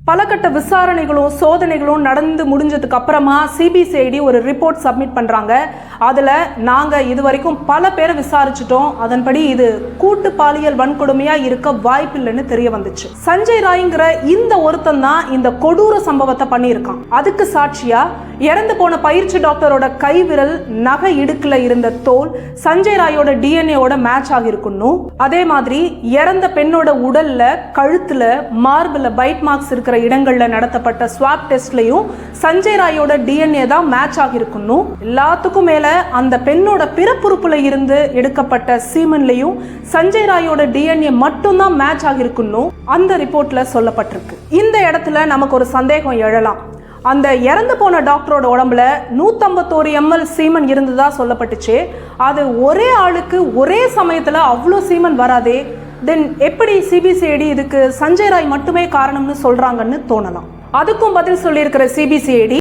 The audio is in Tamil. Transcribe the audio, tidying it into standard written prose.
பல கட்ட விசாரணைகளும் சோதனைகளும் நடந்து முடிஞ்சதுக்கு அப்புறமா சிபிசிஐடி ஒரு ரிப்போர்ட் சப்மிட் பண்றாங்க. அதுல நாங்க இதுவரைக்கும் பல பேரை விசாரிச்சிட்டோம், அதன்படி இது கூட்டு பாலியல் வன்கொடுமையா இருக்க வாய்ப்பில்லைன்னு தெரிய வந்துச்சு. சஞ்சய் ராய்ங்கிற இந்த ஒருத்தன் தான் இந்த கொடூர சம்பவத்தை பண்ணியிருக்கான். அதுக்கு சாட்சியா இறந்து போன பயிற்சி டாக்டரோட கைவிரல், நகை இடுக்குல இருந்த தோல் சஞ்சய் ராயோட டிஎன்ஏவோட மேட்ச் ஆகிருக்கணும். அதே மாதிரி இறந்த பெண்ணோட உடல்ல, கழுத்துல, மார்பில் பைட் மார்க்ஸ் இருக்கிற இடங்கள்ல நடத்தப்பட்ட ஸ்வாப் டெஸ்ட்லயும் சஞ்சய் ராயோட டிஎன்ஏ தான் மேட்ச் ஆகிருக்கணும். எல்லாத்துக்கும் மேல அந்த பெண்ணோட பிறப்புறுப்புல இருந்து எடுக்கப்பட்ட சீமன்லயும் சஞ்சய் ராயோட டிஎன்ஏ மட்டும் தான் மேட்ச் ஆகிருக்கணும் அந்த ரிப்போர்ட்ல சொல்லப்பட்டிருக்கு. இந்த இடத்துல நமக்கு ஒரு சந்தேகம் எழலாம். அந்த இறந்து போன டாக்டரோட உடம்புல 151 ml சீமன் இருந்ததா சொல்லப்பட்டுச்சு. அது ஒரே ஆளுக்கு ஒரே சமயத்துல அவ்வளோ சீமன் வராதே. தென் எப்படி சிபிசிஐடி இதுக்கு சஞ்சய் ராய் மட்டுமே காரணம்னு சொல்றாங்கன்னு தோணலாம். அதுக்கும் பதில் சொல்லியிருக்கிற சிபிசிஐடி